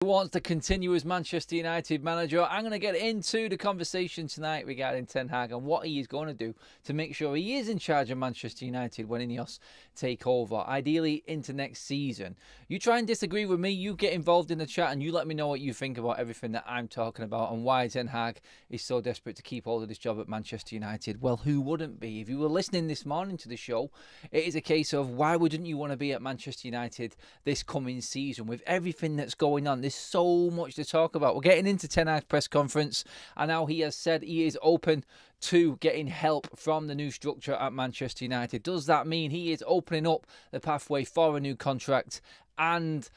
Wants to continue as Manchester United manager. I'm going to get into the conversation tonight regarding Ten Hag and what he is going to do to make sure he is in charge of Manchester United when Ineos take over, ideally into next season. You try and disagree with me, you get involved in the chat and you let me know what you think about everything that I'm talking about and why Ten Hag is so desperate to keep hold of this job at Manchester United. Well, who wouldn't be? If you were listening this morning to the show, it is a case of why wouldn't you want to be at Manchester United this coming season with everything that's going on? There's so much to talk about. We're getting into Ten Hag's press conference, and now he has said he is open to getting help from the new structure at Manchester United. Does that mean he is opening up the pathway for a new contract and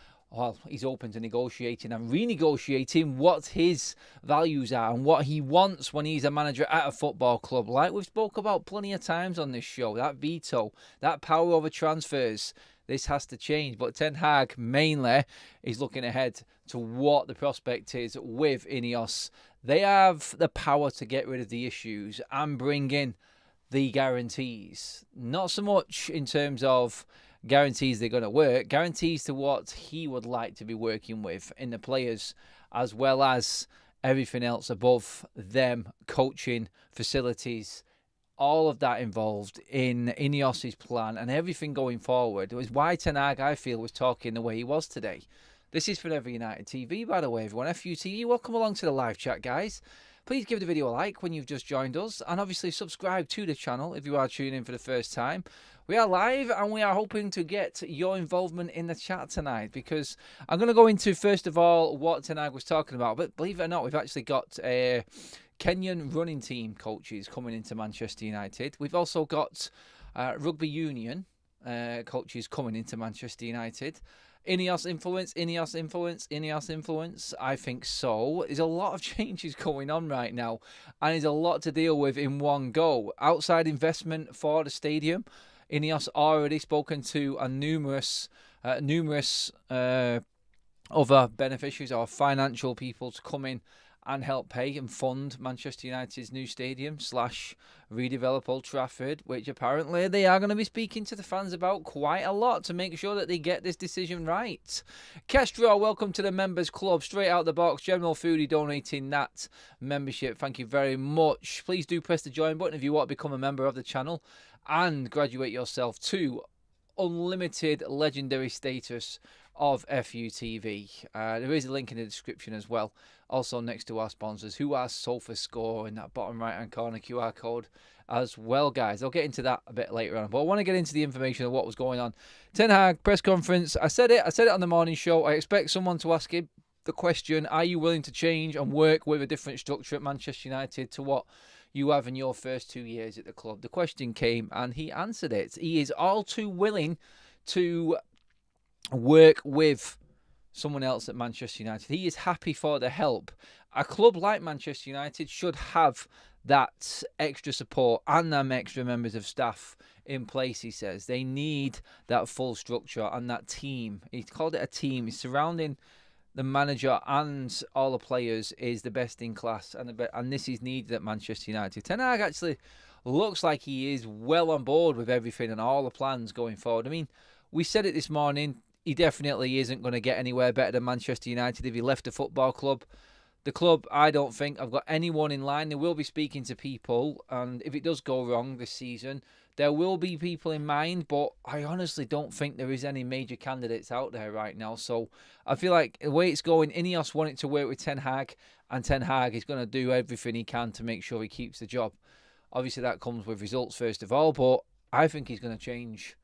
he's open to negotiating and renegotiating what his values are and what he wants when he's a manager at a football club? Like we've spoke about plenty of times on this show, that veto, that power over transfers, this has to change. But Ten Hag mainly is looking ahead to what the prospect is with Ineos. They have the power to get rid of the issues and bring in the guarantees. Not so much in terms of guarantees they're going to work, guarantees to what he would like to be working with in the players, as well as everything else above them, coaching, facilities, all of that involved in Ineos' plan and everything going forward. It was why Ten Hag, I feel, was talking the way he was today. This is Forever United TV, by the way, everyone. FUTV, welcome along to the live chat, guys. Please give the video a like when you've just joined us, and obviously subscribe to the channel if you are tuning in for the first time. We are live, and we are hoping to get your involvement in the chat tonight, because I'm going to go into, first of all, what Ten Hag was talking about. But believe it or not, we've actually got Kenyan running team coaches coming into Manchester United. We've also got rugby union coaches coming into Manchester United. Ineos influence, Ineos influence, Ineos influence. I think so. There's a lot of changes going on right now, and there's a lot to deal with in one go. Outside investment for the stadium. Ineos already spoken to numerous other beneficiaries or financial people to come in and help pay and fund Manchester United's new stadium / redevelop Old Trafford, which apparently they are going to be speaking to the fans about quite a lot to make sure that they get this decision right. Kestrel, welcome to the members club, straight out the box. General Foodie donating that membership. Thank you very much. Please do press the join button if you want to become a member of the channel and graduate yourself to unlimited legendary status of FUTV. There is a link in the description as well, also next to our sponsors, who are SofaScore in that bottom right hand corner QR code as well, guys. I'll get into that a bit later on, but I want to get into the information of what was going on. Ten Hag press conference. I said it on the morning show. I expect someone to ask him the question, are you willing to change and work with a different structure at Manchester United to what you have in your first 2 years at the club? The question came and he answered it. He is all too willing to work with someone else at Manchester United. He is happy for the help. A club like Manchester United should have that extra support and them extra members of staff in place, he says. They need that full structure and that team. He called it a team. He's surrounding the manager and all the players is the best in class, and this is needed at Manchester United. Ten Hag actually looks like he is well on board with everything and all the plans going forward. I mean, we said it this morning, he definitely isn't going to get anywhere better than Manchester United if he left the football club. The club, I don't think I've got anyone in line. They will be speaking to people, and if it does go wrong this season, there will be people in mind, but I honestly don't think there is any major candidates out there right now. So I feel like the way it's going, Ineos want it to work with Ten Hag, and Ten Hag is going to do everything he can to make sure he keeps the job. Obviously, that comes with results first of all, but I think he's going to change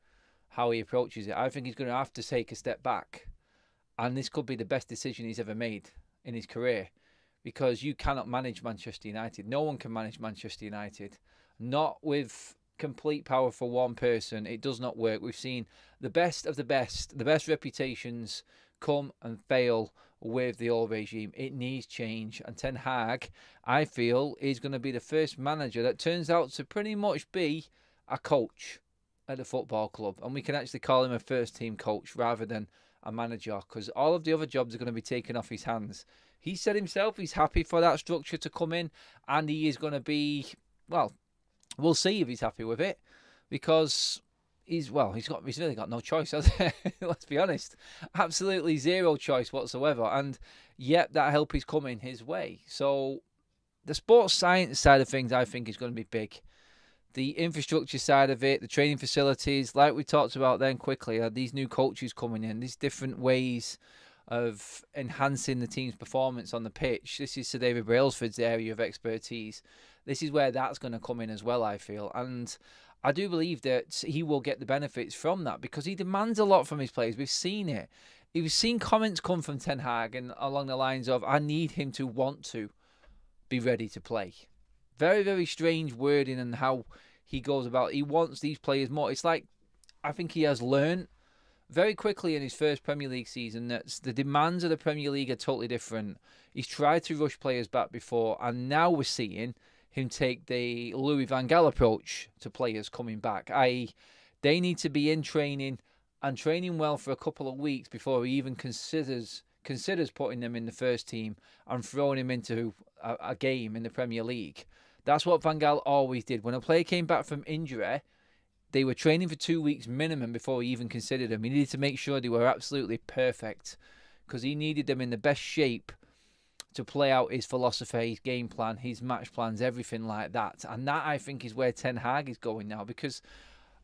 how he approaches it. I think he's going to have to take a step back, and this could be the best decision he's ever made in his career, because you cannot manage Manchester United. No one can manage Manchester United, not with complete power for one person. It does not work. We've seen the best of the best reputations come and fail with the old regime. It needs change, and Ten Hag, I feel, is going to be the first manager that turns out to pretty much be a coach at the football club, and we can actually call him a first team coach rather than a manager, because all of the other jobs are going to be taken off his hands. He said himself he's happy for that structure to come in, and he is going to be, well, we'll see if he's happy with it, because he's really got no choice, has he? Let's be honest. Absolutely zero choice whatsoever. And yet that help is coming his way. So the sports science side of things, I think, is going to be big. The infrastructure side of it, the training facilities, like we talked about then quickly, are these new coaches coming in, these different ways of enhancing the team's performance on the pitch. This is Sir David Brailsford's area of expertise. This is where that's going to come in as well, I feel. And I do believe that he will get the benefits from that because he demands a lot from his players. We've seen it. We've seen comments come from Ten Hag and along the lines of, I need him to want to be ready to play. Very, very strange wording and how he goes about. He wants these players more. It's like, I think he has learned very quickly in his first Premier League season that the demands of the Premier League are totally different. He's tried to rush players back before, and now we're seeing him take the Louis van Gaal approach to players coming back, i.e. they need to be in training and training well for a couple of weeks before he even considers putting them in the first team and throwing him into a game in the Premier League. That's what Van Gaal always did. When a player came back from injury, they were training for 2 weeks minimum before he even considered them. He needed to make sure they were absolutely perfect because he needed them in the best shape to play out his philosophy, his game plan, his match plans, everything like that. And that, I think, is where Ten Hag is going now because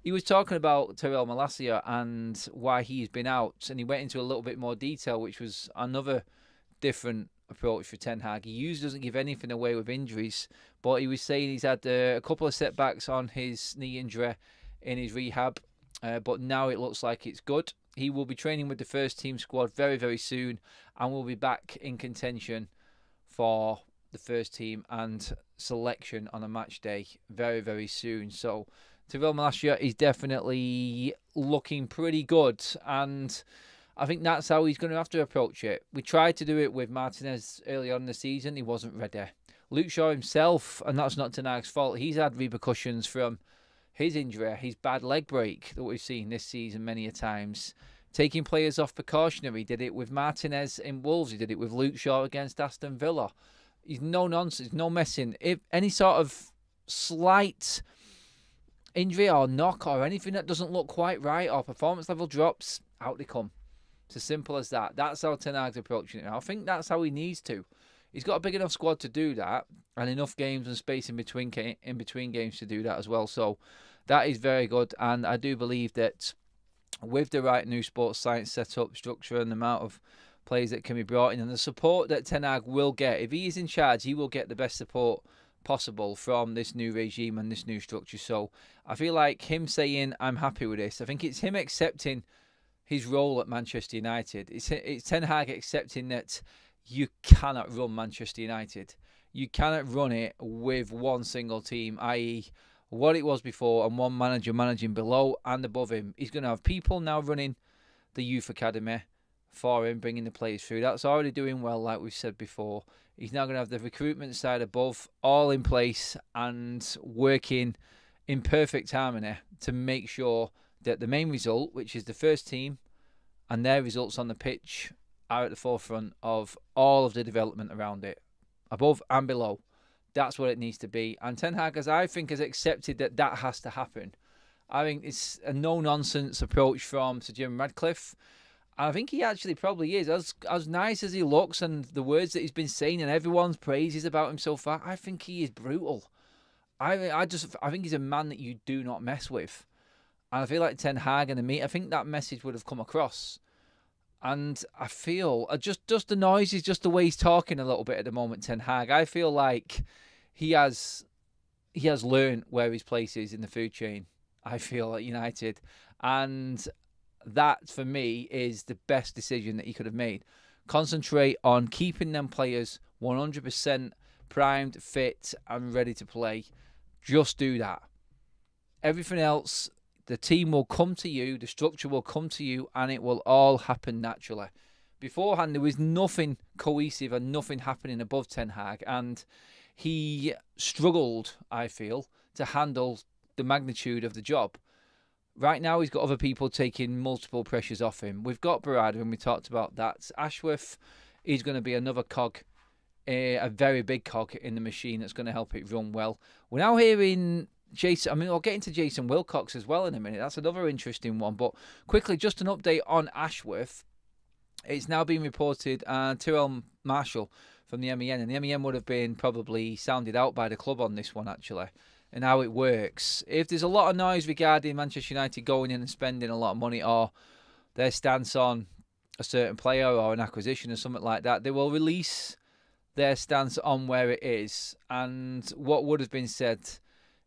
he was talking about Terrell Malacia and why he's been out, and he went into a little bit more detail, which was another different approach for Ten Hag. He usually doesn't give anything away with injuries, but he was saying he's had a couple of setbacks on his knee injury in his rehab, but now it looks like it's good. He will be training with the first team squad very, very soon and will be back in contention for the first team and selection on a match day very, very soon. So Terrell Malacia is definitely looking pretty good, and I think that's how he's going to have to approach it. We tried to do it with Martinez early on in the season. He wasn't ready. Luke Shaw himself, and that's not Ten Hag's fault, he's had repercussions from his injury, his bad leg break that we've seen this season many a times. Taking players off precautionary. He did it with Martinez in Wolves. He did it with Luke Shaw against Aston Villa. He's no nonsense, no messing. If any sort of slight injury or knock or anything that doesn't look quite right or performance level drops, out they come. It's as simple as that. That's how Ten Hag's approaching it. I think that's how he needs to. He's got a big enough squad to do that and enough games and space in between games to do that as well. So that is very good. And I do believe that with the right new sports science setup, structure and the amount of players that can be brought in and the support that Ten Hag will get, if he is in charge, he will get the best support possible from this new regime and this new structure. So I feel like him saying, I'm happy with this, I think it's him accepting his role at Manchester United. It's Ten Hag accepting that you cannot run Manchester United. You cannot run it with one single team, i.e. what it was before, and one manager managing below and above him. He's going to have people now running the youth academy for him, bringing the players through. That's already doing well, like we've said before. He's now going to have the recruitment side above, all in place and working in perfect harmony to make sure that the main result, which is the first team and their results on the pitch, are at the forefront of all of the development around it, above and below. That's what it needs to be. And Ten Hag, as I think, has accepted that that has to happen. I think it's a no-nonsense approach from Sir Jim Radcliffe. I think he actually probably is. As nice as he looks and the words that he's been saying and everyone's praises about him so far, I think he is brutal. I think he's a man that you do not mess with. And I feel like Ten Hag and I think that message would have come across. And I feel, just the noises, just the way he's talking a little bit at the moment, Ten Hag, I feel like he has learned where his place is in the food chain, I feel, at United. And that, for me, is the best decision that he could have made. Concentrate on keeping them players 100% primed, fit, and ready to play. Just do that. Everything else, the team will come to you, the structure will come to you, and it will all happen naturally. Beforehand, there was nothing cohesive and nothing happening above Ten Hag, and he struggled, I feel, to handle the magnitude of the job. Right now, he's got other people taking multiple pressures off him. We've got Barada, and we talked about that. Ashworth is going to be another cog, a very big cog in the machine that's going to help it run well. We're now hearing Jason, I mean, I'll get into Jason Wilcox as well in a minute. That's another interesting one. But quickly, just an update on Ashworth. It's now been reported, Tyrell Marshall from the MEN, and the MEN would have been probably sounded out by the club on this one, actually, and how it works. If there's a lot of noise regarding Manchester United going in and spending a lot of money, or their stance on a certain player or an acquisition or something like that, they will release their stance on where it is. And what would have been said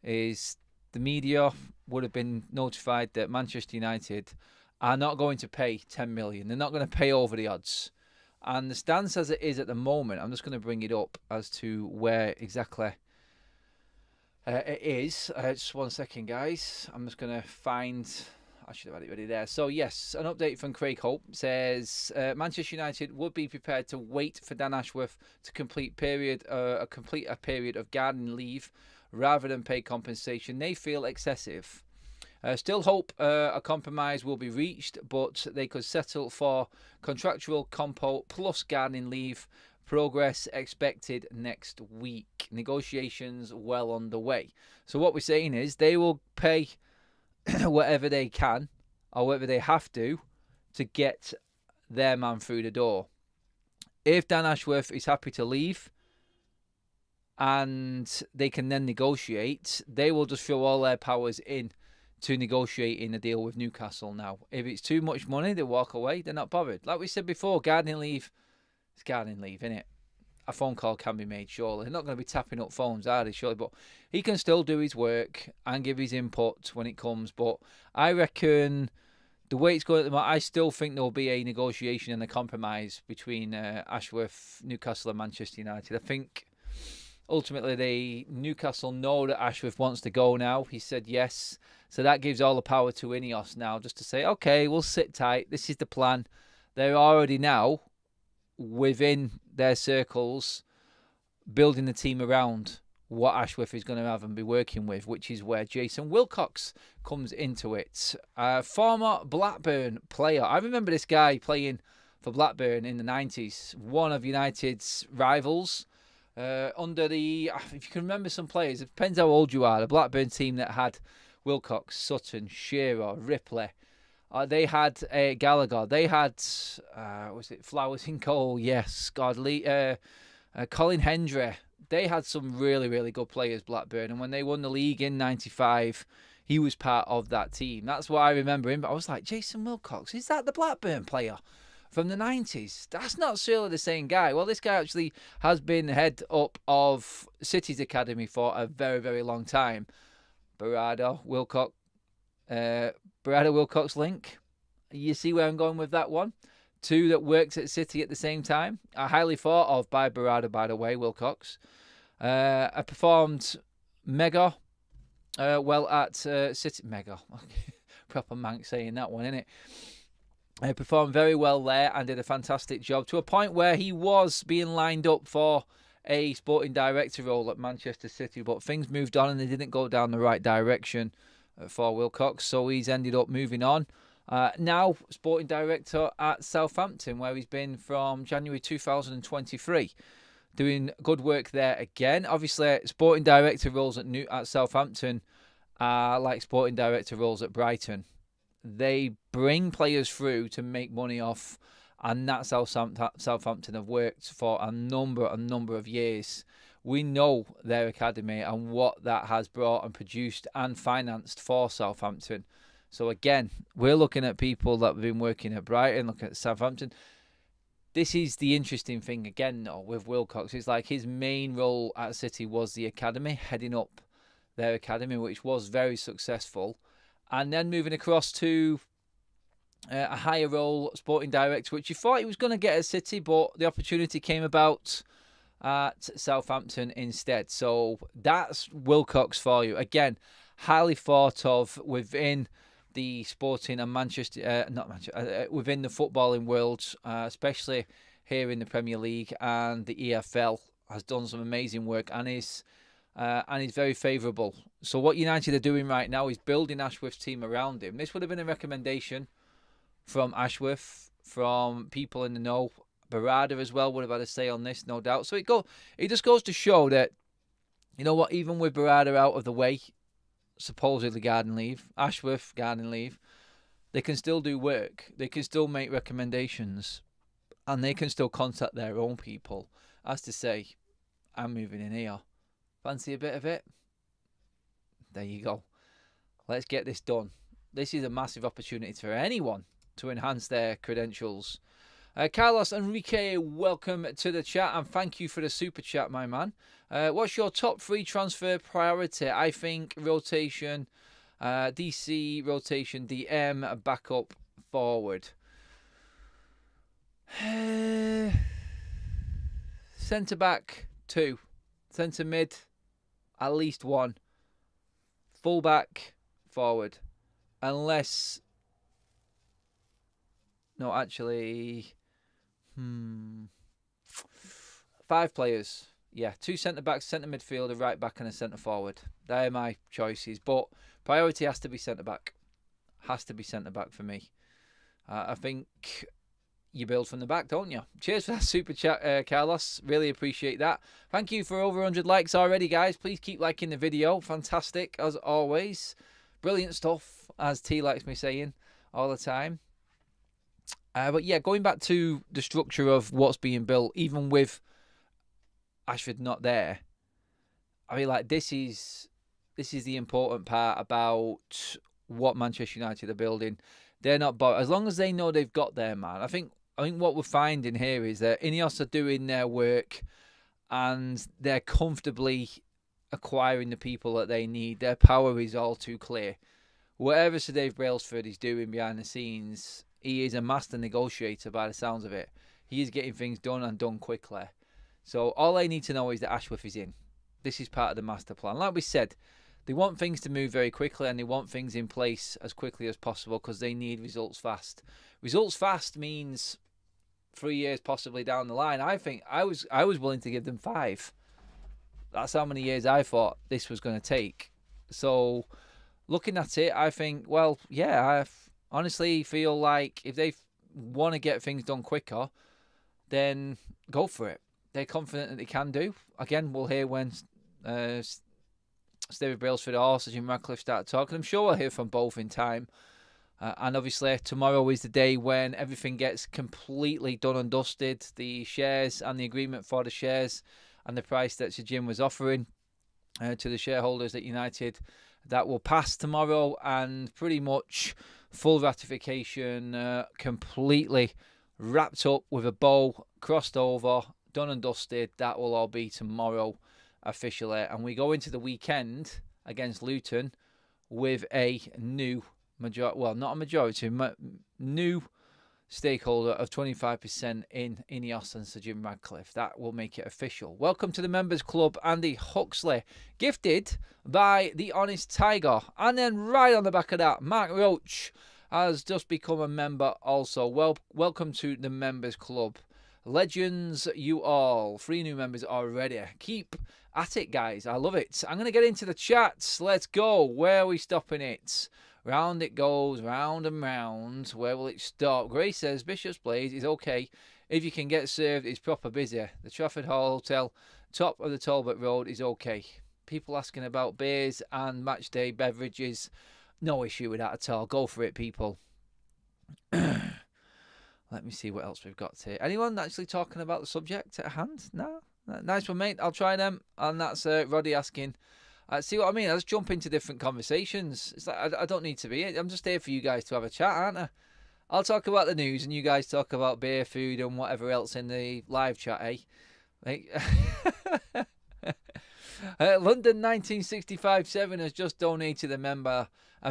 is the media would have been notified that Manchester United are not going to pay 10 million. They're not going to pay over the odds. And the stance as it is at the moment, I'm just going to bring it up as to where exactly it is. Just 1 second, guys. I'm just going to find... I should have had it ready there. So, yes, an update from Craig Hope says Manchester United would be prepared to wait for Dan Ashworth to complete a period of gardening leave rather than pay compensation they feel excessive. Still hope a compromise will be reached, but they could settle for contractual compo plus gardening leave. Progress expected next week. Negotiations well underway. So what we're saying is they will pay whatever they can or whatever they have to get their man through the door. If Dan Ashworth is happy to leave and they can then negotiate, they will just throw all their powers in to negotiating a deal with Newcastle now. If it's too much money, they walk away. They're not bothered. Like we said before, gardening leave, it's gardening leave, innit? A phone call can be made, surely. They're not going to be tapping up phones, are they, surely? But he can still do his work and give his input when it comes. But I reckon the way it's going at the moment, I still think there will be a negotiation and a compromise between Ashworth, Newcastle and Manchester United. I think ultimately Newcastle know that Ashworth wants to go now. He said yes. So that gives all the power to Ineos now just to say, okay, we'll sit tight. This is the plan. They're already now within their circles building the team around what Ashworth is going to have and be working with, which is where Jason Wilcox comes into it. Former Blackburn player. I remember this guy playing for Blackburn in the 90s. One of United's rivals. Under the, if you can remember some players, it depends how old you are, the Blackburn team that had Wilcox, Sutton, Shearer, Ripley. They had Gallagher. They had, was it Flowers in goal? Yes. Colin Hendry. They had some really, really good players, Blackburn. And when they won the league in 95, he was part of that team. That's why I remember him. But I was like, Jason Wilcox, is that the Blackburn player from the 90s? That's not surely the same guy. Well, this guy actually has been head up of City's academy for a very, very long time. Barada Wilcox link. You see where I'm going with that one? Two that worked at City at the same time. Highly thought of by Barada, by the way, Wilcox. I performed mega well at City. Mega. Proper Mank saying that one, innit? I performed very well there and did a fantastic job to a point where he was being lined up for a sporting director role at Manchester City, but things moved on and they didn't go down the right direction for Wilcox, so he's ended up moving on. Now sporting director at Southampton, where he's been from January 2023, doing good work there again. Obviously, sporting director roles at Southampton are like sporting director roles at Brighton. They bring players through to make money off, and that's how Southampton have worked for a number of years. We know their academy and what that has brought and produced and financed for Southampton. So again, we're looking at people that have been working at Brighton, looking at Southampton. This is the interesting thing again, though, with Wilcox. It's like his main role at City was the academy, heading up their academy, which was very successful. And then moving across to a higher role, sporting director, which you thought he was going to get at City, but the opportunity came about at Southampton instead. So that's Wilcox for you. Again, highly thought of within the sporting and within the footballing world, especially here in the Premier League, and the EFL has done some amazing work and is very favourable. So what United are doing right now is building Ashworth's team around him. This would have been a recommendation from Ashworth, from people in the know. Barada as well would have had a say on this, no doubt. So it just goes to show that, you know what, even with Barada out of the way, supposedly garden leave, Ashworth garden leave, they can still do work. They can still make recommendations, and they can still contact their own people as to say, I'm moving in here. Fancy a bit of it? There you go. Let's get this done. This is a massive opportunity for anyone to enhance their credentials. Carlos Enrique, welcome to the chat, and thank you for the super chat, my man. What's your top 3 transfer priority? I think rotation, DC, rotation, DM, backup, forward. Centre back, 2. Centre mid, at least 1. Full back, forward. Unless... No, actually... 5 players. Yeah, 2 centre-backs, centre midfield, a right-back and a centre-forward. They're my choices. But priority has to be centre-back. Has to be centre-back for me. I think you build from the back, don't you? Cheers for that super chat, Carlos. Really appreciate that. Thank you for over 100 likes already, guys. Please keep liking the video. Fantastic, as always. Brilliant stuff, as T likes me saying all the time. But yeah, going back to the structure of what's being built, even with Ashford not there, I mean, like, this is the important part about what Manchester United are building. They're not, but as long as they know they've got their man, I think what we're finding here is that Ineos are doing their work and they're comfortably acquiring the people that they need. Their power is all too clear. Whatever Sir Dave Brailsford is doing behind the scenes, he is a master negotiator by the sounds of it. He is getting things done and done quickly. So all they need to know is that Ashworth is in. This is part of the master plan. Like we said, they want things to move very quickly and they want things in place as quickly as possible because they need results fast. Results fast means 3 years possibly down the line. I think I was willing to give them 5. That's how many years I thought this was going to take. So looking at it, I think, well, yeah, I honestly feel like if they want to get things done quicker, then go for it. They're confident that they can do. Again, we'll hear when Stevie Brailsford or Sir Jim Radcliffe start talking. I'm sure we'll hear from both in time. And obviously, tomorrow is the day when everything gets completely done and dusted. The shares and the agreement for the shares and the price that Sir Jim was offering to the shareholders at United, that will pass tomorrow, and pretty much full ratification, completely wrapped up with a bow, crossed over, done and dusted. That will all be tomorrow officially, and we go into the weekend against Luton with a new new stakeholder of 25% in Ineos and Sir Jim Radcliffe. That will make it official. Welcome to the members club, Andy Huxley, gifted by the Honest Tiger. And then right on the back of that, Mark Roach has just become a member also. Welcome to the members club. Legends, you all. 3 new members already. Keep at it, guys. I love it. I'm going to get into the chats. Let's go. Where are we stopping it? Round it goes, round and round. Where will it stop? Grace says Bishop's Place is okay if you can get served. It's proper busy. The Trafford Hall Hotel, top of the Talbot Road, is okay. People asking about beers and match day beverages. No issue with that at all. Go for it, people. Let me see what else we've got here. Anyone actually talking about the subject at hand? No? Nice one, mate. I'll try them. And that's Roddy asking. See what I mean? I just jump into different conversations. It's like I don't need to be. I'm just here for you guys to have a chat, aren't I? I'll talk about the news and you guys talk about beer, food and whatever else in the live chat, eh? London 1965-7 has just donated a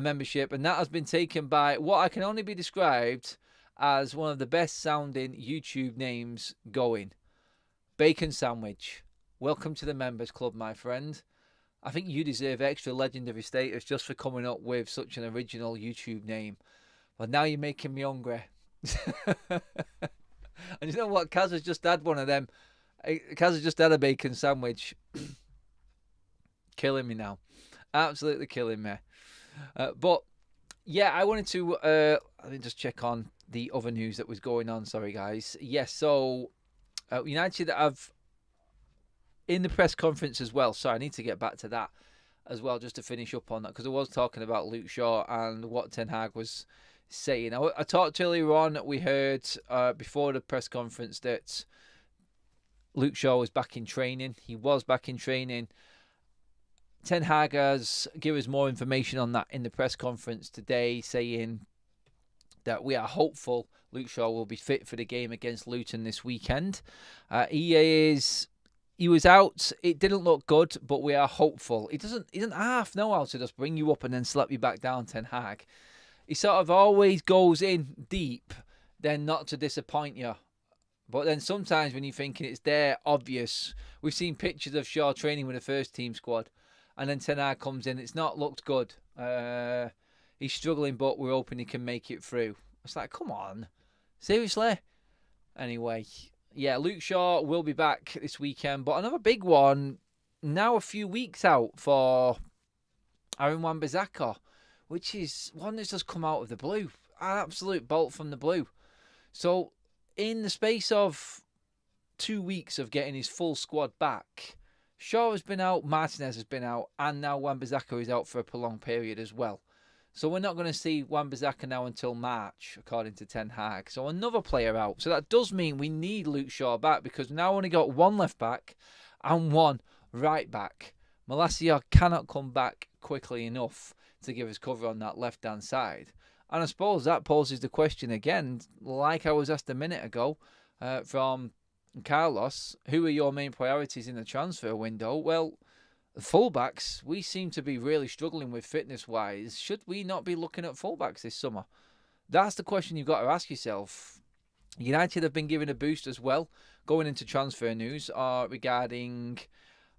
membership, and that has been taken by what I can only be described as one of the best sounding YouTube names going. Bacon Sandwich. Welcome to the members club, my friend. I think you deserve extra legendary status just for coming up with such an original YouTube name. But now you're making me hungry. And you know what? Kaz has just had one of them. Kaz has just had a bacon sandwich. Killing me now. Absolutely killing me. But, yeah, I wanted to... let me just check on the other news that was going on. Sorry, guys. Yes, so United have... in the press conference as well, so I need to get back to that. as well, just to finish up on that, because I was talking about Luke Shaw and what Ten Hag was saying. I talked earlier on, we heard before the press conference that Luke Shaw was back in training. He was back in training. Ten Hag has given us more information on that in the press conference today, saying that we are hopeful Luke Shaw will be fit for the game against Luton this weekend. He was out. It didn't look good, but we are hopeful. He doesn't half know how to just bring you up and then slap you back down, Ten Hag. He sort of always goes in deep, then not to disappoint you. But then sometimes when you're thinking it's there, obvious. We've seen pictures of Shaw training with the first team squad, and then Ten Hag comes in. It's not looked good. He's struggling, but we're hoping he can make it through. It's like, come on. Seriously? Anyway, yeah, Luke Shaw will be back this weekend. But another big one, now a few weeks out for Aaron Wan-Bissaka, which is one that's just come out of the blue. An absolute bolt from the blue. So, in the space of 2 weeks of getting his full squad back, Shaw has been out, Martinez has been out, and now Wan-Bissaka is out for a prolonged period as well. So we're not going to see Wan-Bissaka now until March, according to Ten Hag. So another player out. So that does mean we need Luke Shaw back, because we've now only got one left back and one right back. Malacia cannot come back quickly enough to give us cover on that left-hand side. And I suppose that poses the question again, like I was asked a minute ago from Carlos, who are your main priorities in the transfer window? Well, fullbacks, we seem to be really struggling with fitness-wise. Should we not be looking at fullbacks this summer? That's the question you've got to ask yourself. United have been given a boost as well, going into transfer news regarding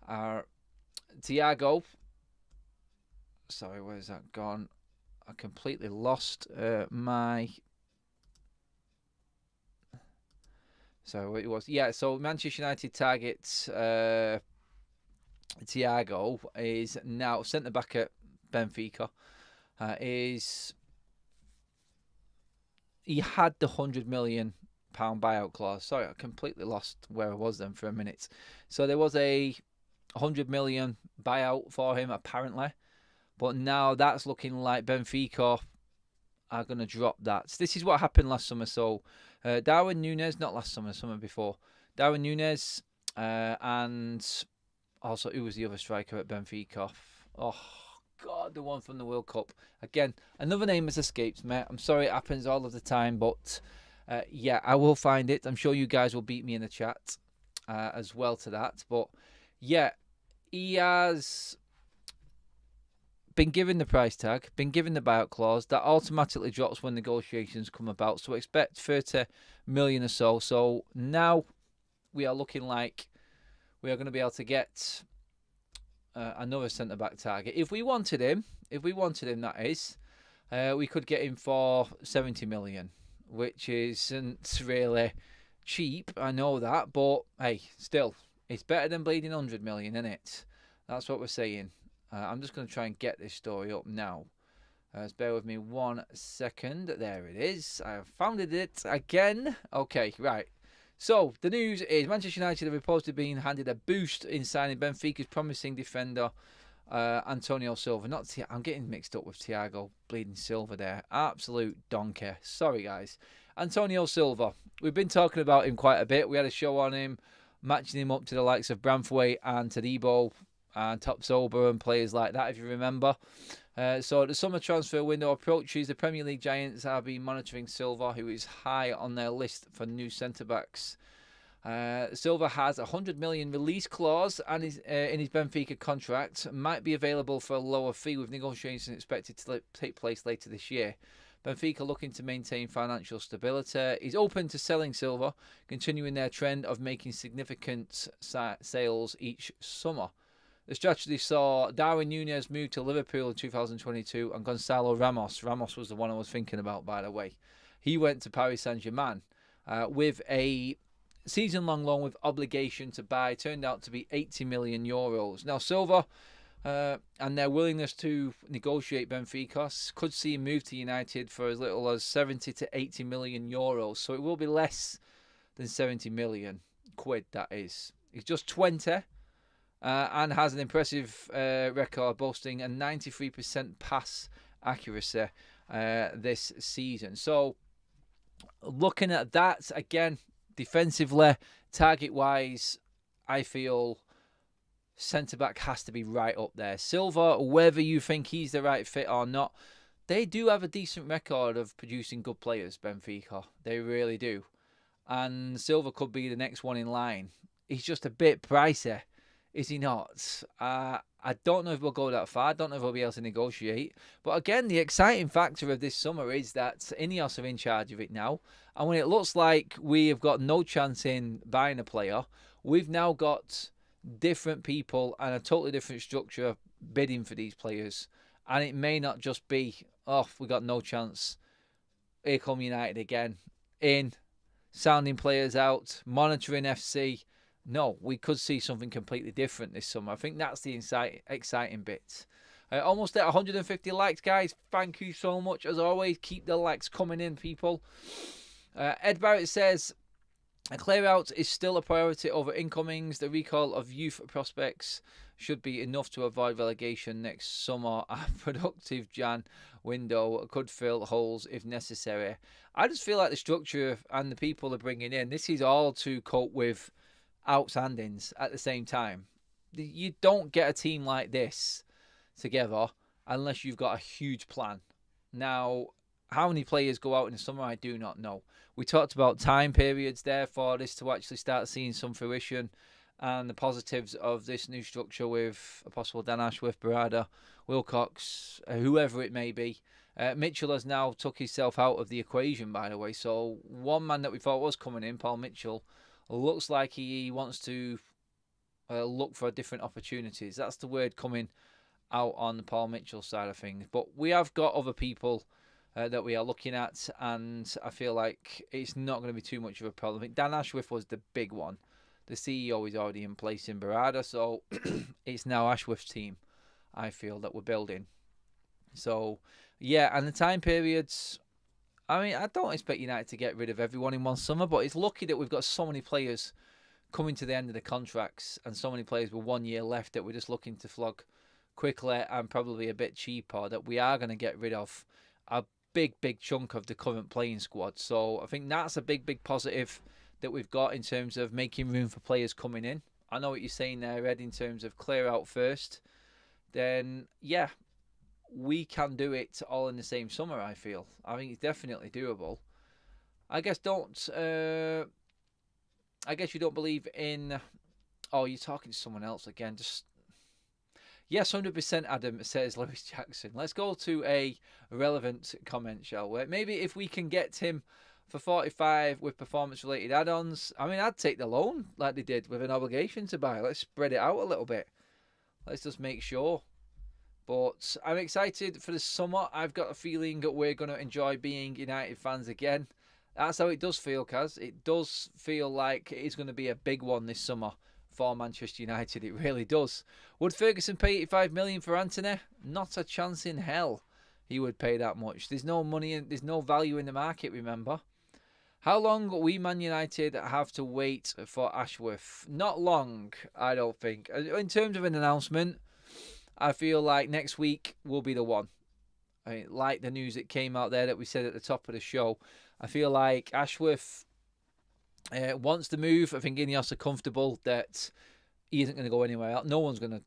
Thiago. Sorry, where's that gone? I completely lost my... So it was, yeah, so Manchester United targets Thiago, is now centre-back at Benfica. He had the £100 million buyout clause. Sorry, I completely lost where I was then for a minute. So there was a £100 million buyout for him, apparently. But now that's looking like Benfica are going to drop that. So this is what happened last summer. So Darwin Núñez, not last summer, summer before. Darwin Núñez and also, who was the other striker at Benfica? Oh, God, the one from the World Cup. Again, another name has escaped me. I'm sorry, it happens all of the time. But, yeah, I will find it. I'm sure you guys will beat me in the chat as well to that. But, yeah, he has been given the price tag, been given the buyout clause. That automatically drops when negotiations come about. So expect 30 million or so. So now we are looking like we are going to be able to get another centre-back target. If we wanted him, that is, we could get him for 70 million, which isn't really cheap, I know that, but hey, still, it's better than bleeding 100 million, isn't it? That's what we're saying. I'm just going to try and get this story up now. Just bear with me 1 second. There it is. I have found it again. Okay, right. So, the news is Manchester United have reportedly been handed a boost in signing Benfica's promising defender, Antonio Silva. I'm getting mixed up with Thiago Bleeding Silva there. Absolute donkey. Sorry, guys. Antonio Silva. We've been talking about him quite a bit. We had a show on him, matching him up to the likes of Branthwaite and Todibo and Top Sober and players like that, if you remember. So the summer transfer window approaches. The Premier League giants have been monitoring Silva, who is high on their list for new centre-backs. Silva has a £100 million release clause and is in his Benfica contract. Might be available for a lower fee, with negotiations expected to take place later this year. Benfica looking to maintain financial stability. He's open to selling Silva, continuing their trend of making significant sales each summer. The strategy saw Darwin Núñez move to Liverpool in 2022 and Gonzalo Ramos. Ramos was the one I was thinking about, by the way. He went to Paris Saint-Germain with a season-long loan with obligation to buy. Turned out to be €80 million. Now, Silva and their willingness to negotiate Benfica could see him move to United for as little as 70 to €80 million. So it will be less than 70 million quid, that is. He's just 20. and has an impressive record, boasting a 93% pass accuracy this season. So, looking at that, again, defensively, target-wise, I feel centre-back has to be right up there. Silva, whether you think he's the right fit or not, they do have a decent record of producing good players, Benfica. They really do. And Silva could be the next one in line. He's just a bit pricey, is he not? I don't know if we'll go that far. I don't know if we'll be able to negotiate. But again, the exciting factor of this summer is that Ineos are in charge of it now. And when it looks like we have got no chance in buying a player, we've now got different people and a totally different structure bidding for these players. And it may not just be, oh, we got no chance. Here come United again. In, sounding players out, monitoring FC. No, we could see something completely different this summer. I think that's the exciting bit. Almost at 150 likes, guys. Thank you so much. As always, keep the likes coming in, people. Ed Barrett says, a clear out is still a priority over incomings. The recall of youth prospects should be enough to avoid relegation next summer. A productive Jan window could fill holes if necessary. I just feel like the structure and the people they're bringing in, this is all to cope with outstandings at the same time. You don't get a team like this together unless you've got a huge plan. Now, how many players go out in the summer, I do not know. We talked about time periods there for this to actually start seeing some fruition, and the positives of this new structure with a possible Dan Ashworth, Barada, Wilcox, whoever it may be. Mitchell has now took himself out of the equation, by the way. So one man that we thought was coming in, Paul Mitchell, looks like he wants to look for different opportunities. That's the word coming out on the Paul Mitchell side of things. But we have got other people that we are looking at, and I feel like it's not going to be too much of a problem. I think Dan Ashworth was the big one. The CEO is already in place in Barada, so it's now Ashworth's team, I feel, that we're building. So, yeah, and the time periods, I mean, I don't expect United to get rid of everyone in one summer, but it's lucky that we've got so many players coming to the end of the contracts and so many players with 1 year left that we're just looking to flog quickly and probably a bit cheaper, that we are going to get rid of a big chunk of the current playing squad. So I think that's a big positive that we've got in terms of making room for players coming in. I know what you're saying there, Ed, in terms of clear out first. Then, yeah, we can do it all in the same summer, I feel. I think it's definitely doable. I guess you don't believe in... Oh, you're talking to someone else again. Just... Yes, 100% Adam, says Lewis Jackson. Let's go to a relevant comment, shall we? Maybe if we can get him for 45 with performance-related add-ons. I mean, I'd take the loan like they did with an obligation to buy. Let's spread it out a little bit. Let's just make sure. But I'm excited for the summer. I've got a feeling that we're going to enjoy being United fans again. That's how it does feel, Kaz. It does feel like it is going to be a big one this summer for Manchester United. It really does. Would Ferguson pay 85 million for Antony? Not a chance in hell he would pay that much. There's no money, there's no value in the market, remember. How long will we, Man United, have to wait for Ashworth? Not long, I don't think. In terms of an announcement, I feel like next week will be the one. I mean, like the news that came out there that we said at the top of the show, I feel like Ashworth wants to move. I think Ineos are comfortable that he isn't going to go anywhere else. No one's going to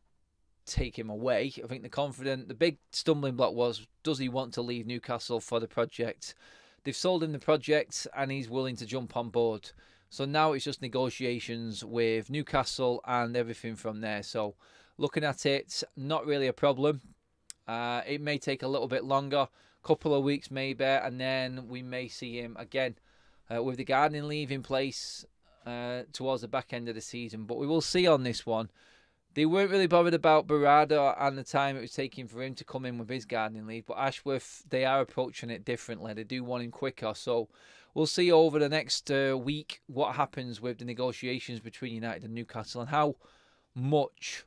take him away. I think they're confident. The big stumbling block was, does he want to leave Newcastle for the project? They've sold him the project and he's willing to jump on board. So now it's just negotiations with Newcastle and everything from there. So looking at it, not really a problem. It may take a little bit longer, couple of weeks maybe, and then we may see him again with the gardening leave in place towards the back end of the season. But we will see on this one. They weren't really bothered about Barada and the time it was taking for him to come in with his gardening leave. But Ashworth, they are approaching it differently. They do want him quicker. So we'll see over the next week what happens with the negotiations between United and Newcastle and how much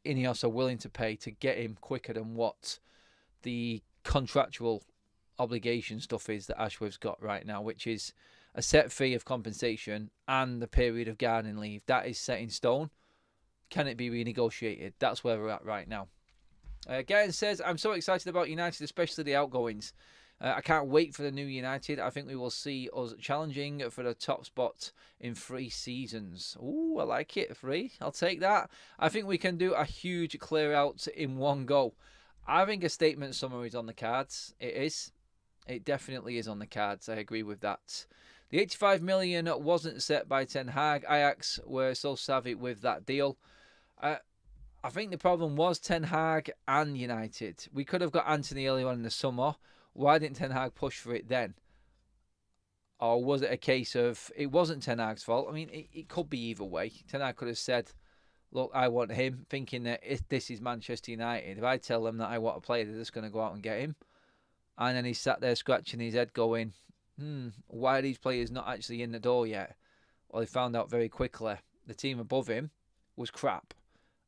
Ineos are willing to pay to get him quicker than what the contractual obligation stuff is that Ashworth's got right now, which is a set fee of compensation and the period of gardening leave. That is set in stone. can it be renegotiated? That's where we're at right now. Garen says, I'm so excited about United, especially the outgoings. I can't wait for the new United. I think we will see us challenging for the top spot in 3 seasons. Ooh, I like it. 3. I'll take that. I think we can do a huge clear out in one go. I think a statement summary is on the cards. It is. It definitely is on the cards. I agree with that. The 85 million wasn't set by Ten Hag. Ajax were so savvy with that deal. I think the problem was Ten Hag and United. We could have got Anthony earlier on in the summer. Why didn't Ten Hag push for it then? Or was it a case of it wasn't Ten Hag's fault? I mean, it could be either way. Ten Hag could have said, look, I want him, thinking that if this is Manchester United, if I tell them that I want a player, they're just going to go out and get him. And then he sat there scratching his head going, why are these players not actually in the door yet? Well, he found out very quickly the team above him was crap.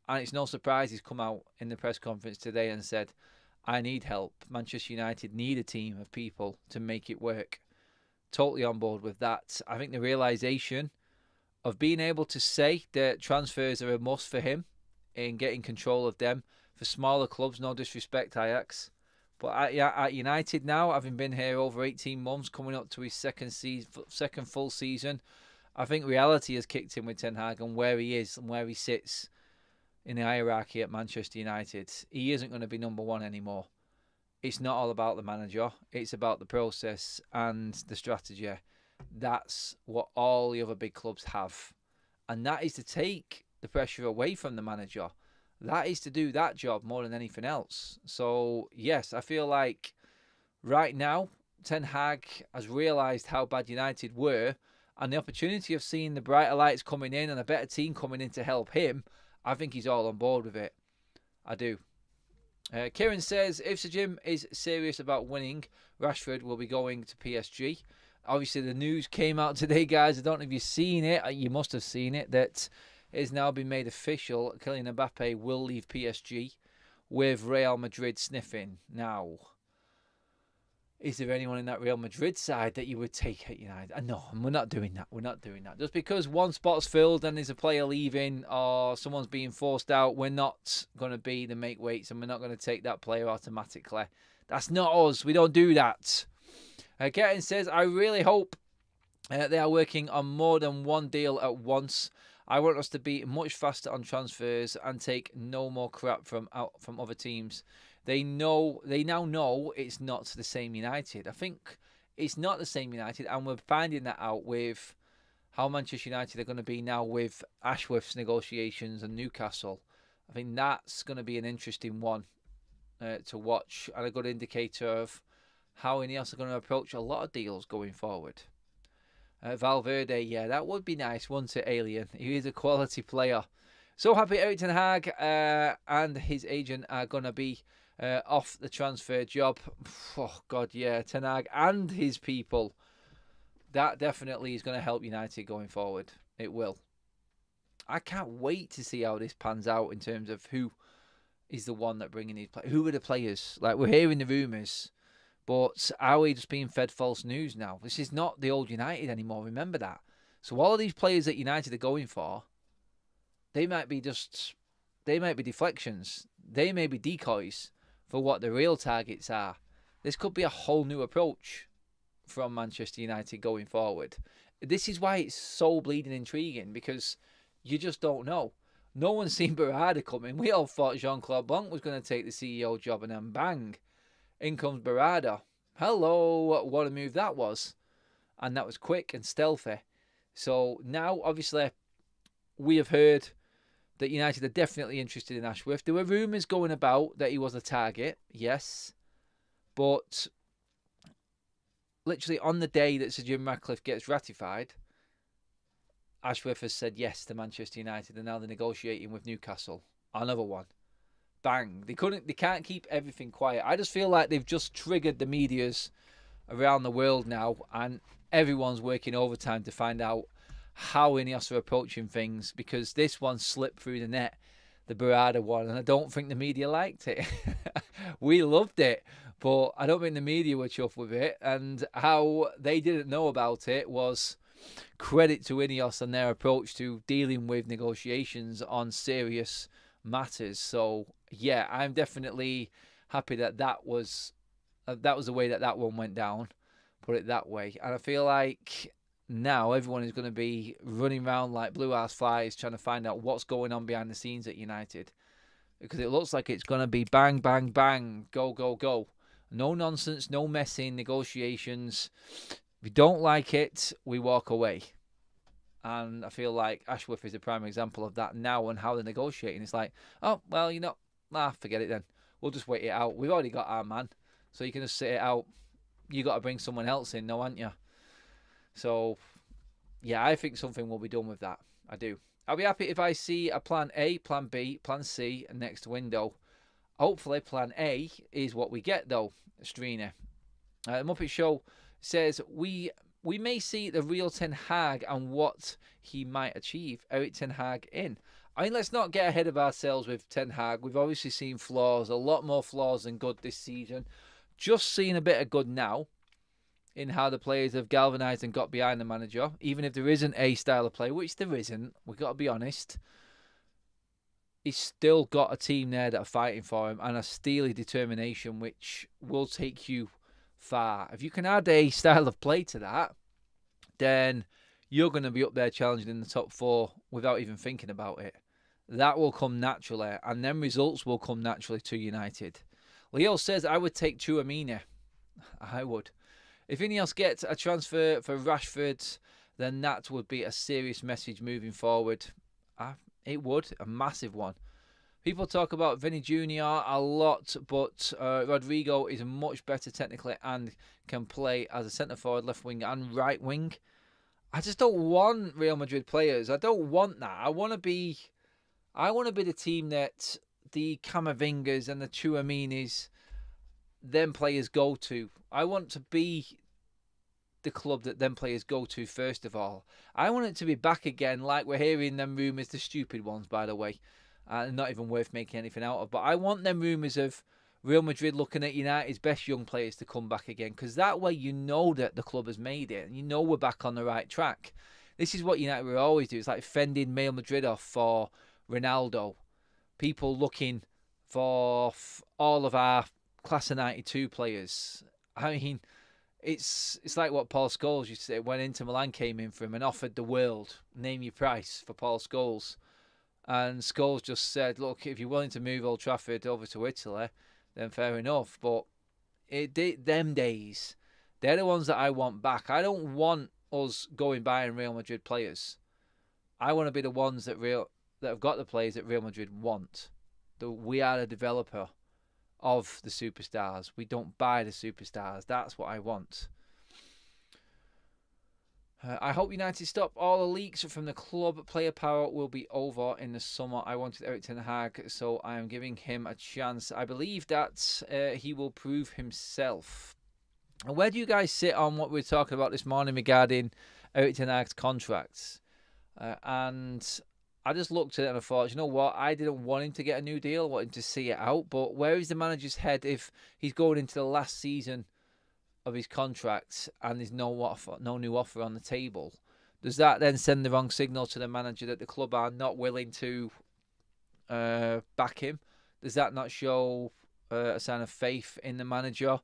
And it's no surprise he's come out in the press conference today and said, I need help. Manchester United need a team of people to make it work. Totally on board with that. I think the realisation of being able to say that transfers are a must for him in getting control of them for smaller clubs, no disrespect Ajax. But at United now, having been here over 18 months, coming up to his second full season, I think reality has kicked in with Ten Hag and where he is and where he sits in the hierarchy at Manchester United. He isn't going to be number 1 anymore. It's not all about the manager. It's about the process and the strategy. That's what all the other big clubs have. And that is to take the pressure away from the manager. That is to do that job more than anything else. So, yes, I feel like right now, Ten Hag has realised how bad United were, and the opportunity of seeing the brighter lights coming in and a better team coming in to help him, I think he's all on board with it. I do. Kieran says, if Sir Jim is serious about winning, Rashford will be going to PSG. Obviously, the news came out today, guys. I don't know if you've seen it. You must have seen it, that it has now been made official. Kylian Mbappe will leave PSG with Real Madrid sniffing. Now, is there anyone in that Real Madrid side that you would take at United? No, we're not doing that. We're not doing that. Just because one spot's filled and there's a player leaving or someone's being forced out, we're not going to be the make weights and we're not going to take that player automatically. That's not us. We don't do that. Keaton says, I really hope they are working on more than one deal at once. I want us to be much faster on transfers and take no more crap from other teams. They now know it's not the same United. I think it's not the same United, and we're finding that out with how Manchester United are going to be now with Ashworth's negotiations and Newcastle. I think that's going to be an interesting one to watch and a good indicator of how Ineos are going to approach a lot of deals going forward. Valverde, yeah, that would be nice, wouldn't it, Alien? He is a quality player. So happy Erik ten Hag and his agent are going to be off the transfer job. Oh, God, yeah, Ten Hag and his people. That definitely is going to help United going forward. It will. I can't wait to see how this pans out in terms of who is the one that bringing these players. Who are the players? Like, we're hearing the rumours. But are we just being fed false news now? This is not the old United anymore. Remember that. So all of these players that United are going for, they might be deflections. They may be decoys for what the real targets are. This could be a whole new approach from Manchester United going forward. This is why it's so bleeding intriguing, because you just don't know. No one's seen Berardi coming. We all thought Jean-Claude Blanc was going to take the CEO job, and then bang, in comes Berardi. Hello, what a move that was. And that was quick and stealthy. So now, obviously, we have heard that United are definitely interested in Ashworth. There were rumours going about that he was a target, yes. But literally on the day that Sir Jim Ratcliffe gets ratified, Ashworth has said yes to Manchester United, and now they're negotiating with Newcastle. Another one. Bang. They can't keep everything quiet. I just feel like they've just triggered the medias around the world now, and everyone's working overtime to find out how Ineos are approaching things, because this one slipped through the net, the Berardi one, and I don't think the media liked it. We loved it, but I don't think the media were chuffed with it, and how they didn't know about it was credit to Ineos and their approach to dealing with negotiations on serious matters. So yeah, I'm definitely happy that that was the way that one went down. Put it that way. And I feel like now everyone is going to be running around like blue-ass flies trying to find out what's going on behind the scenes at United. Because it looks like it's going to be bang, bang, bang, go, go, go. No nonsense, no messing, negotiations. If we don't like it, we walk away. And I feel like Ashworth is a prime example of that now and how they're negotiating. It's like, oh, well, forget it then. We'll just wait it out. We've already got our man. So you can just sit it out. You got to bring someone else in, no, haven't you? So, yeah, I think something will be done with that. I do. I'll be happy if I see a plan A, plan B, plan C next window. Hopefully, plan A is what we get, though, Strina. The Muppet Show says, we may see the real Ten Hag and what he might achieve. Eric Ten Hag in. I mean, let's not get ahead of ourselves with Ten Hag. We've obviously seen flaws, a lot more flaws than good this season. Just seeing a bit of good now in how the players have galvanised and got behind the manager. Even if there isn't a style of play, which there isn't, we've got to be honest. He's still got a team there that are fighting for him and a steely determination which will take you far. If you can add a style of play to that, then you're going to be up there challenging in the top 4 without even thinking about it. That will come naturally, and then results will come naturally to United. Leo says, I would take Tchouaméni. I would. If Ineos gets a transfer for Rashford, then that would be a serious message moving forward. It would, a massive one. People talk about Vinny Jr. a lot, but Rodrigo is much better technically and can play as a centre-forward, left wing and right wing. I just don't want Real Madrid players. I don't want that. I want to be the team that the Camavingas and the Tchouaménis, them players go to. I want to be the club that them players go to first of all. I want it to be back again, like we're hearing them rumours, the stupid ones, by the way. Not even worth making anything out of. But I want them rumours of Real Madrid looking at United's best young players to come back again. Because that way you know that the club has made it. And you know we're back on the right track. This is what United will always do. It's like fending Real Madrid off for Ronaldo. People looking for all of our class of 92 players. I mean, it's like what Paul Scholes used to say when Inter Milan came in for him and offered the world. Name your price for Paul Scholes. And Scholes just said, look, if you're willing to move Old Trafford over to Italy, then fair enough. But them days, they're the ones that I want back. I don't want us going buying Real Madrid players. I want to be the ones that have got the players that Real Madrid want. We are the developer of the superstars. We don't buy the superstars. That's what I want. I hope United stop all the leaks from the club. Player power will be over in the summer. I wanted Eric Ten Hag, so I am giving him a chance. I believe that he will prove himself. And where do you guys sit on what we were talking about this morning regarding Eric Ten Hag's contracts? And I just looked at it and I thought, you know what? I didn't want him to get a new deal. I wanted him to see it out. But where is the manager's head if he's going into the last season of his contract and there's no new offer on the table? Does that then send the wrong signal to the manager that the club are not willing to back him? Does that not show a sign of faith in the manager?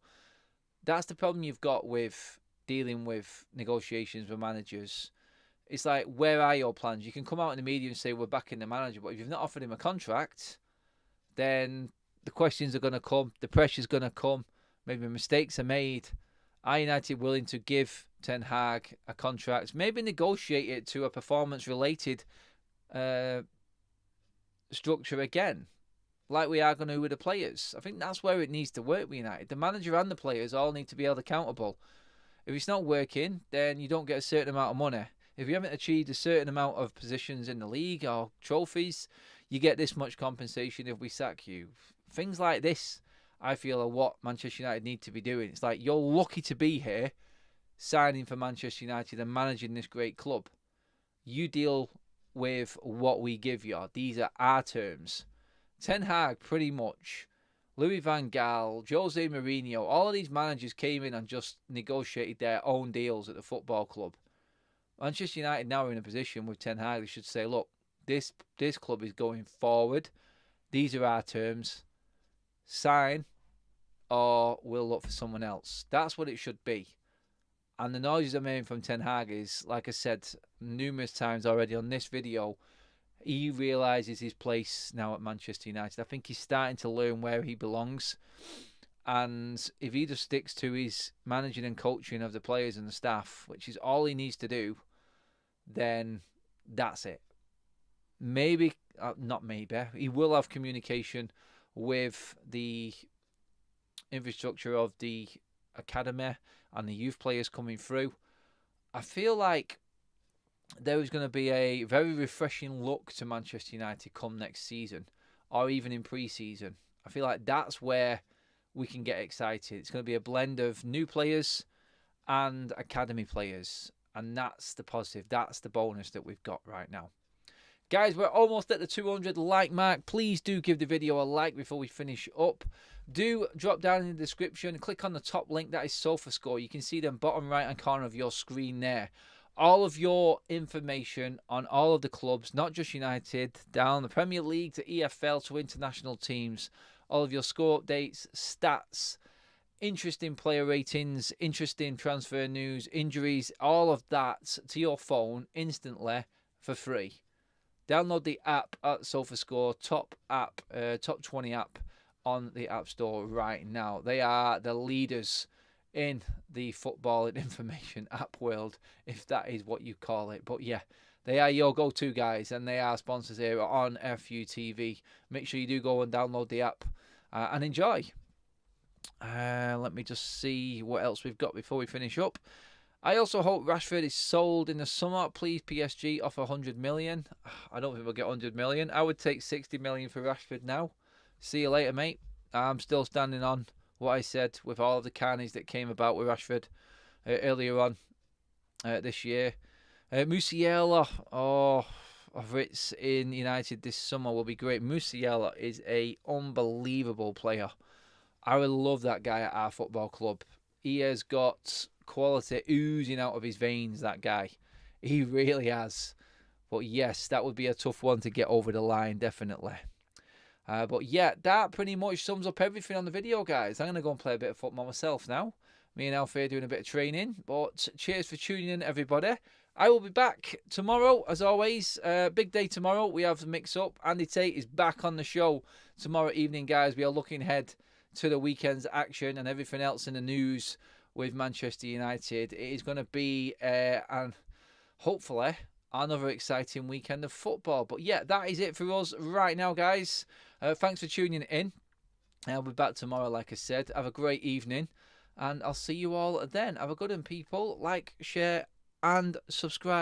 That's the problem you've got with dealing with negotiations with managers. It's like, where are your plans? You can come out in the media and say we're backing the manager, but if you've not offered him a contract, then the questions are going to come, the pressure's going to come, maybe mistakes are made. Are United willing to give Ten Hag a contract? Maybe negotiate it to a performance-related structure again, like we are going to with the players. I think that's where it needs to work with United. The manager and the players all need to be held accountable. If it's not working, then you don't get a certain amount of money. If you haven't achieved a certain amount of positions in the league or trophies, you get this much compensation if we sack you. Things like this, I feel, are what Manchester United need to be doing. It's like, you're lucky to be here, signing for Manchester United and managing this great club. You deal with what we give you. These are our terms. Ten Hag, pretty much. Louis van Gaal, Jose Mourinho, all of these managers came in and just negotiated their own deals at the football club. Manchester United now are in a position with Ten Hag. They should say, look, this club is going forward. These are our terms. Sign, or we'll look for someone else. That's what it should be. And the noises I'm hearing from Ten Hag is, like I said numerous times already on this video, he realises his place now at Manchester United. I think he's starting to learn where he belongs. And if he just sticks to his managing and coaching of the players and the staff, which is all he needs to do, then that's it. Maybe, not maybe, he will have communication with the infrastructure of the academy and the youth players coming through. I feel like there is going to be a very refreshing look to Manchester United come next season, or even in pre-season. I feel like that's where we can get excited. It's going to be a blend of new players and academy players, and that's the positive. That's the bonus that we've got right now. Guys, we're almost at the 200 like mark. Please do give the video a like before we finish up. Do drop down in the description. Click on the top link. That is SofaScore. You can see them bottom right-hand corner of your screen there. All of your information on all of the clubs, not just United, down the Premier League to EFL to international teams. All of your score updates, stats, interesting player ratings, interesting transfer news, injuries, all of that to your phone instantly for free. Download the app at SofaScore, top 20 app on the App Store right now. They are the leaders in the football and information app world, if that is what you call it. But yeah, they are your go-to guys, and they are sponsors here on FUTV. Make sure you do go and download the app and enjoy. Let me just see what else we've got before we finish up. I also hope Rashford is sold in the summer. Please, PSG, offer 100 million. I don't think we'll get 100 million. I would take 60 million for Rashford now. See you later, mate. I'm still standing on what I said with all of the carnage that came about with Rashford earlier on this year. Musiala, of Ritz in United this summer will be great. Musiala is an unbelievable player. I would love that guy at our football club. He has got quality oozing out of his veins, that guy. He really has. But yes, that would be a tough one to get over the line, definitely. But yeah, that pretty much sums up everything on the video, guys. I'm going to go and play a bit of football myself now. Me and Alfie are doing a bit of training. But cheers for tuning in, everybody. I will be back tomorrow, as always. Big day tomorrow. We have the mix-up. Andy Tate is back on the show tomorrow evening, guys. We are looking ahead to the weekend's action and everything else in the news with Manchester United. It is going to be, and hopefully, another exciting weekend of football. But yeah, that is it for us right now, guys. Thanks for tuning in. I'll be back tomorrow, like I said. Have a great evening, and I'll see you all then. Have a good one, people. Like, share, and subscribe.